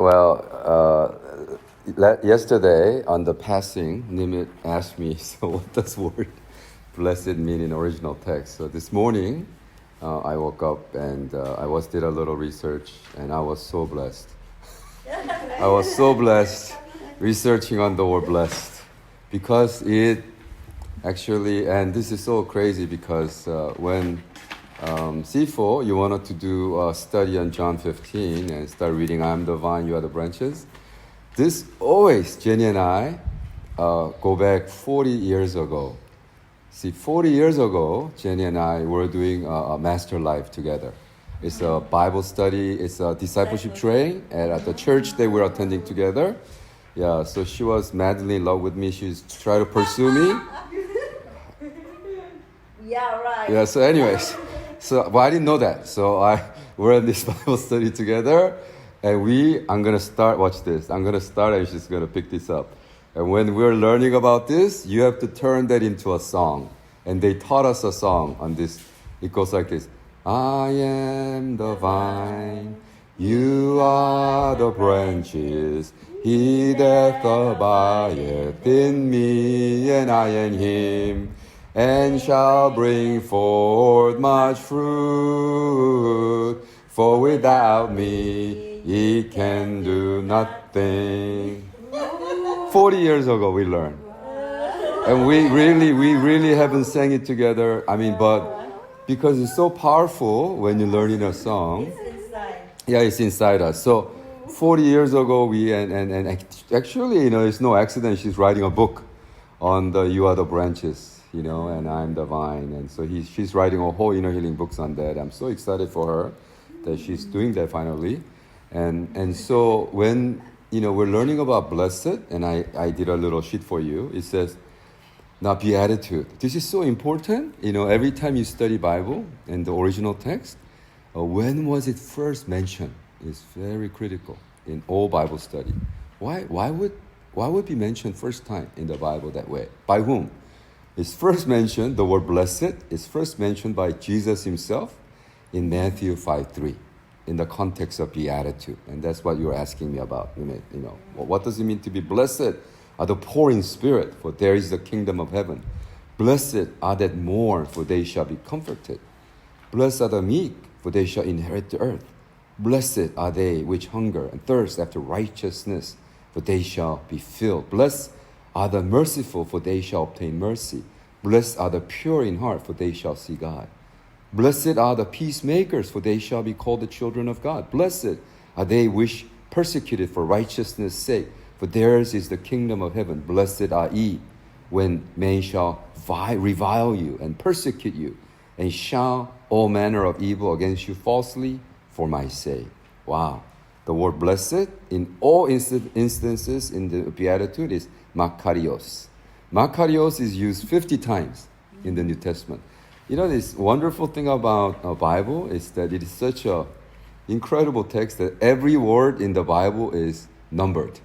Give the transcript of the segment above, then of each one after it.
Well, yesterday on the passing, Nimit asked me, so what does word blessed mean in original text? So this morning, I woke up and I did a little research, and I was so blessed. I was so blessed researching on the word blessed, because it actually, and this is so crazy because when C4, you wanted to do a study on John 15 and start reading, I am the vine, you are the branches. This always, Jenny and I, go back 40 years ago. See, 40 years ago, Jenny and I were doing a master life together. It's a Bible study, it's a discipleship training at the church that we're attending together. Yeah, so she was madly in love with me. She's trying to pursue me. Yeah, right. Yeah, so anyways, I didn't know that. So we're in this Bible study together, and I'm going to start, watch this. I'm going to start, and she's going to pick this up. And when we're learning about this, you have to turn that into a song. And they taught us a song on this. It goes like this. I am the vine, you are the branches. He that abideth in me, and I in him, and shall bring forth much fruit. For without me, ye can do nothing. 40 years ago we learned. And we really haven't sang it together. But because it's so powerful when you're learning a song. It's inside. Yeah, it's inside us. So 40 years ago, and actually, it's no accident. She's writing a book on the You Are the Branches, and I'm the Vine. And so she's writing a whole inner healing books on that. I'm so excited for her that she's doing that finally. And so when, we're learning about blessed, and I did a little sheet for you. It says, now beatitude. This is so important. Every time you study Bible and the original text, when was it first mentioned? Is very critical in all Bible study. Why would it be mentioned first time in the Bible that way? By whom? It's first mentioned, the word blessed is first mentioned by Jesus himself in Matthew 5:3, in the context of beatitude. And that's what you're asking me about. What does it mean to be blessed are the poor in spirit, for there is the kingdom of heaven. Blessed are that mourn, for they shall be comforted. Blessed are the meek, for they shall inherit the earth. Blessed are they which hunger and thirst after righteousness, for they shall be filled. Blessed are the merciful, for they shall obtain mercy. Blessed are the pure in heart, for they shall see God. Blessed are the peacemakers, for they shall be called the children of God. Blessed are they which persecuted for righteousness' sake, for theirs is the kingdom of heaven. Blessed are ye when men shall revile you and persecute you, and shout all manner of evil against you falsely for my sake. Wow. The word blessed in all instances in the Beatitude is makarios. Makarios is used 50 times in the New Testament. This wonderful thing about the Bible is that it is such an incredible text that every word in the Bible is numbered.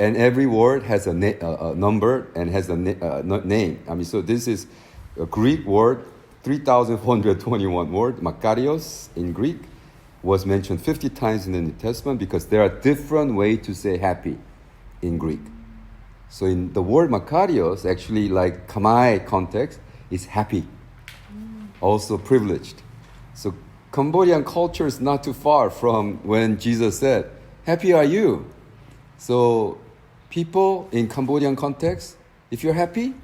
And every word has a number and has a name. So this is a Greek word, 3,421 word, makarios in Greek, was mentioned 50 times in the New Testament because there are different ways to say happy in Greek. So in the word makarios, actually like kamai context, is happy, also privileged. So Cambodian culture is not too far from when Jesus said, happy are you. So people in Cambodian context, if you're happy,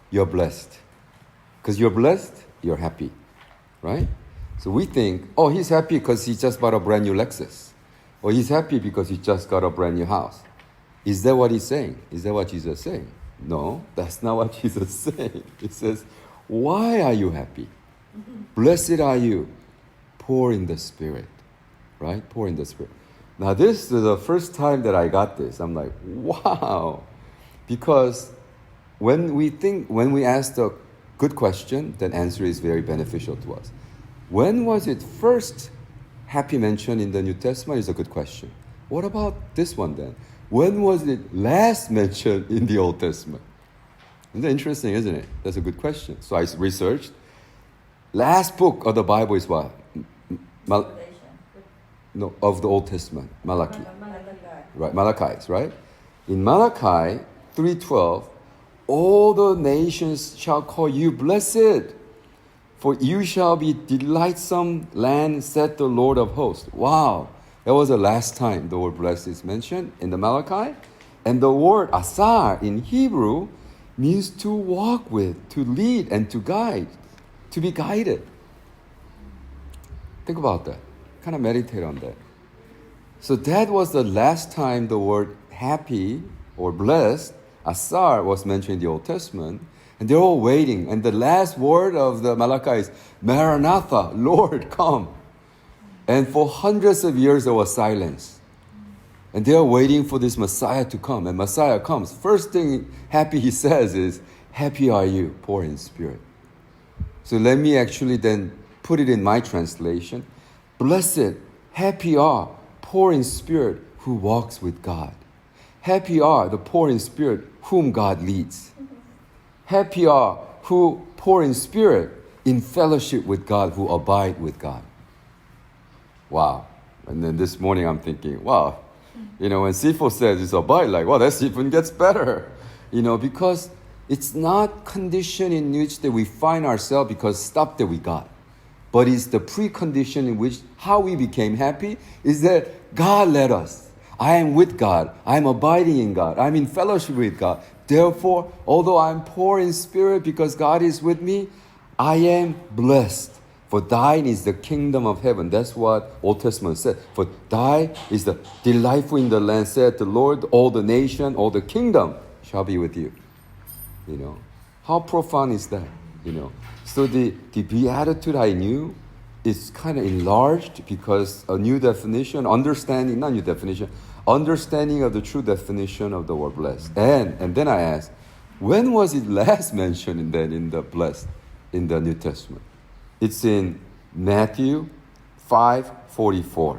you're blessed. Because you're blessed, you're happy, right? So we think, oh, he's happy because he just bought a brand new Lexus. Or he's happy because he just got a brand new house. Is that what he's saying? Is that what Jesus is saying? No, that's not what Jesus is saying. It says, why are you happy? Blessed are you, poor in the spirit, right? Poor in the spirit. Now this is the first time that I got this. I'm like, wow. Because when we ask a good question, then answer is very beneficial to us. When was it first happy mentioned in the New Testament is a good question. What about this one then? When was it last mentioned in the Old Testament? Isn't that interesting, isn't it? That's a good question. So I researched. Last book of the Bible is what? Of the Old Testament, Malachi. right? Malachi, right? In Malachi 3:12, all the nations shall call you blessed, for you shall be delightsome land, said the Lord of hosts. Wow, that was the last time the word blessed is mentioned in the Malachi. And the word asar in Hebrew means to walk with, to lead, and to guide, to be guided. Think about that. Kind of meditate on that. So that was the last time the word happy or blessed, asar, was mentioned in the Old Testament. And they're all waiting. And the last word of the Malachi is, Maranatha, Lord, come. And for hundreds of years there was silence. And they are waiting for this Messiah to come. And Messiah comes. First thing happy he says is, happy are you, poor in spirit. So let me actually then put it in my translation. Blessed, happy are poor in spirit who walks with God. Happy are the poor in spirit whom God leads. Happy are who poor in spirit in fellowship with God, who abide with God. Wow. And then this morning I'm thinking, wow, when Sifo says it's abide, like, wow, that even gets better. Because it's not condition in which that we find ourselves because stuff that we got. But it's the precondition in which how we became happy is that God led us. I am with God. I'm abiding in God. I'm in fellowship with God. Therefore, although I'm poor in spirit because God is with me, I am blessed. For thine is the kingdom of heaven. That's what Old Testament said. For thine is the delightful in the land, said the Lord, all the nation, all the kingdom shall be with you. How profound is that? So the beatitude I knew is kind of enlarged because a new definition, understanding of the true definition of the word blessed. And then I asked, when was it last mentioned in the blessed in the New Testament? It's in Matthew 5:44.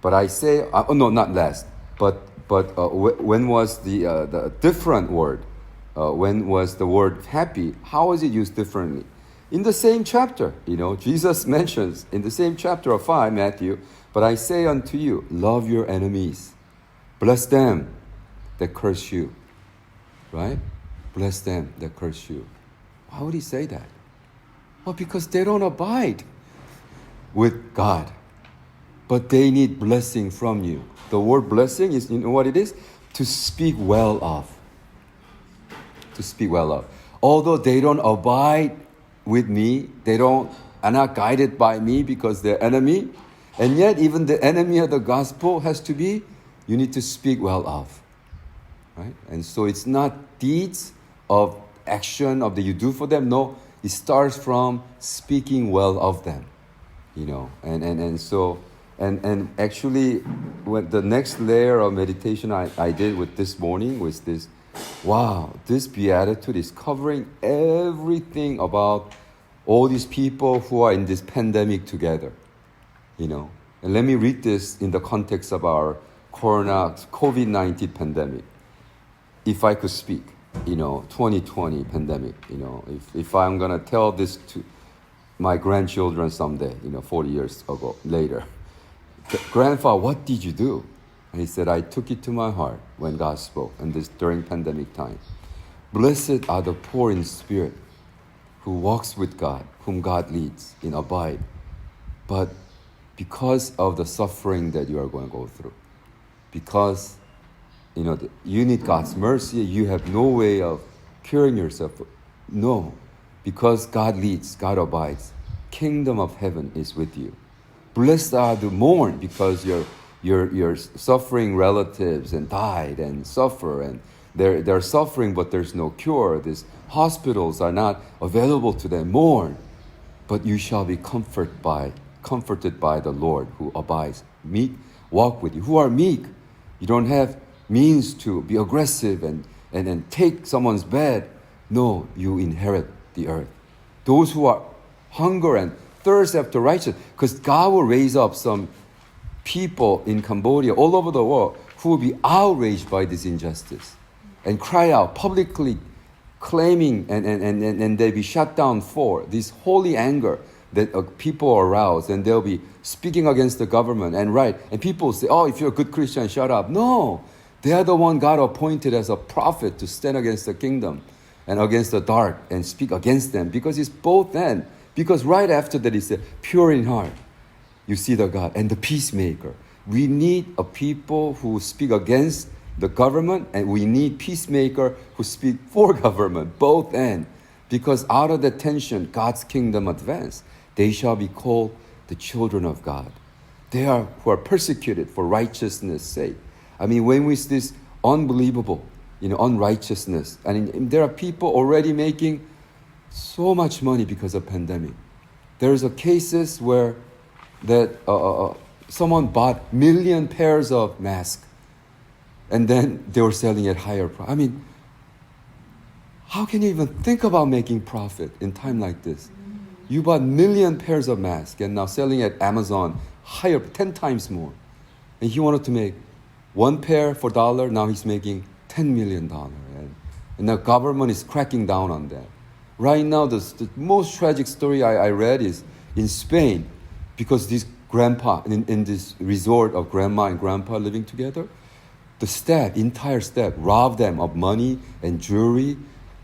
But I say, no, not last, but when was the different word? When was the word happy? How is it used differently? In the same chapter, Jesus mentions in the same chapter of 5, Matthew, but I say unto you, love your enemies. Bless them that curse you. Right? Bless them that curse you. Why would he say that? Well, because they don't abide with God. But they need blessing from you. The word blessing is, what it is? To speak well of. To speak well of. Although they don't abide with me, are not guided by me because they're enemy. And yet even the enemy of the gospel has to be, you need to speak well of. Right? And so it's not deeds of action of that you do for them. No, it starts from speaking well of them. And actually when the next layer of meditation I did with this morning was this. Wow, this beatitude is covering everything about all these people who are in this pandemic together, And let me read this in the context of our COVID-19 pandemic. If I could speak, 2020 pandemic, if I'm going to tell this to my grandchildren someday, 40 years later, Grandpa, what did you do? And he said, I took it to my heart when God spoke, and this during pandemic time. Blessed are the poor in spirit, who walks with God, whom God leads in abide. But because of the suffering that you are going to go through, because you need God's mercy, you have no way of curing yourself. No, because God leads, God abides. Kingdom of heaven is with you. Blessed are the mourn, because your suffering relatives and died and suffer, and they're suffering, but there's no cure. These hospitals are not available to them. Mourn, but you shall be comforted by the Lord who abides. Meek, walk with you. Who are meek? You don't have means to be aggressive and take someone's bed. No, you inherit the earth. Those who are hunger and thirst after righteousness, because God will raise up some people in Cambodia, all over the world, who will be outraged by this injustice and cry out publicly, claiming and they be shut down for this holy anger. that people are aroused and they'll be speaking against the government and people say, oh, if you're a good Christian, shut up. No, they are the one God appointed as a prophet to stand against the kingdom and against the dark and speak against them, because it's both end. Because right after that, he said, pure in heart, you see the God, and the peacemaker. We need a people who speak against the government, and we need peacemaker who speak for government, both end. Because out of the tension, God's kingdom advance. They shall be called the children of God. They are who are persecuted for righteousness' sake. I mean, when we see this unbelievable, unrighteousness, and there are people already making so much money because of pandemic. There's a cases where that someone bought million pairs of masks, and then they were selling at higher price. I mean, how can you even think about making profit in time like this? You bought million pairs of masks and now selling at Amazon higher, 10 times more. And he wanted to make one pair for $1, now he's making $10 million. And the government is cracking down on that. Right now, the most tragic story I read is in Spain, because this grandpa, in this resort of grandma and grandpa living together, the entire staff robbed them of money and jewelry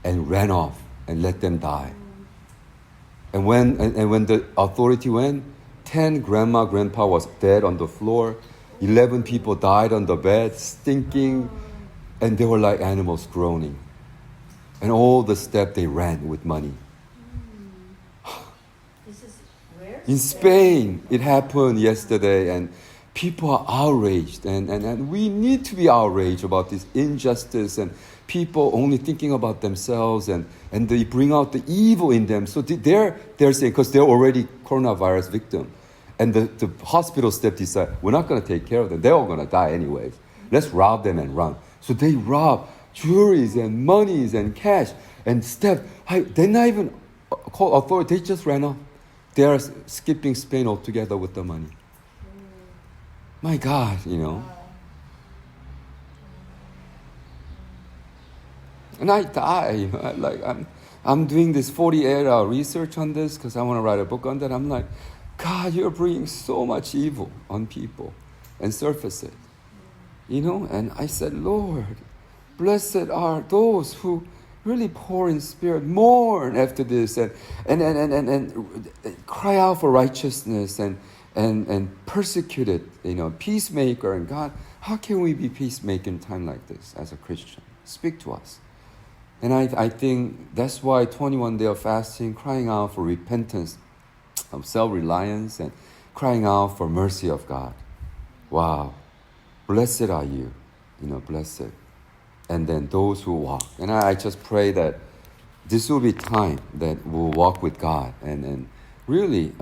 and ran off and let them die. And when the authority went, 10 grandma, grandpa was dead on the floor, 11 people died on the bed, stinking, and they were like animals groaning. And all the staff, they ran with money. This is where? In Spain, it happened yesterday, and people are outraged, and we need to be outraged about this injustice and people only thinking about themselves, and they bring out the evil in them. So they're saying, because they're already coronavirus victim, and the hospital staff decide, we're not going to take care of them. They're all going to die anyways. Let's rob them and run. So they rob jewelries and monies and cash and staff. They're not even called authority. They just ran off. They are skipping Spain altogether with the money. My God, And I die, I'm doing this 48-hour research on this because I want to write a book on that. I'm like, God, you're bringing so much evil on people and surface it. And I said, Lord, blessed are those who really pour in spirit, mourn after this, and cry out for righteousness and persecuted, peacemaker. And God, how can we be peacemaker in time like this as a Christian? Speak to us. And I think that's why 21 day of fasting, crying out for repentance of self-reliance and crying out for mercy of God. Wow. Blessed are you, blessed. And then those who walk. And I just pray that this will be time that we'll walk with God and really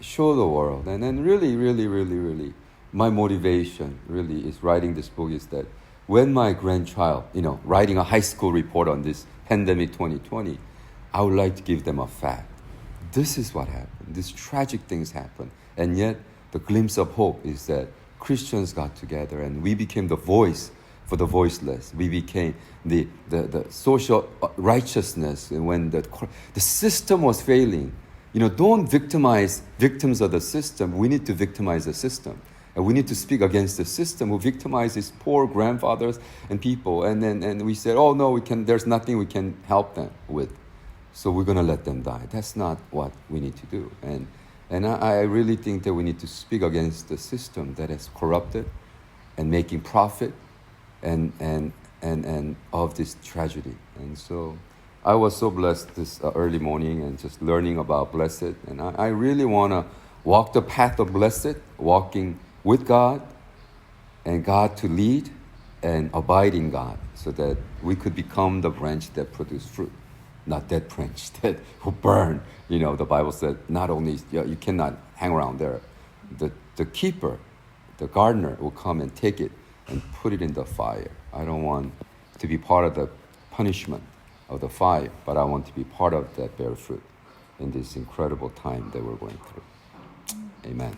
show the world. And then really, my motivation really is writing this book is that when my grandchild, writing a high school report on this pandemic 2020, I would like to give them a fact. This is what happened. These tragic things happened. And yet the glimpse of hope is that Christians got together and we became the voice for the voiceless. We became the social righteousness when the system was failing. Don't victimize victims of the system. We need to victimize the system. And we need to speak against the system who victimizes poor grandfathers and people. And we said, oh no, there's nothing we can help them with. So we're going to let them die. That's not what we need to do. And I really think that we need to speak against the system that is corrupted and making profit and of this tragedy. And so I was so blessed this early morning and just learning about blessed. And I really want to walk the path of blessed, walking with God and God to lead and abide in God so that we could become the branch that produce fruit. Not that branch that who burn. The Bible said not only you cannot hang around there. The keeper, the gardener will come and take it and put it in the fire. I don't want to be part of the punishment of the fire, but I want to be part of that bear fruit in this incredible time that we're going through. Amen.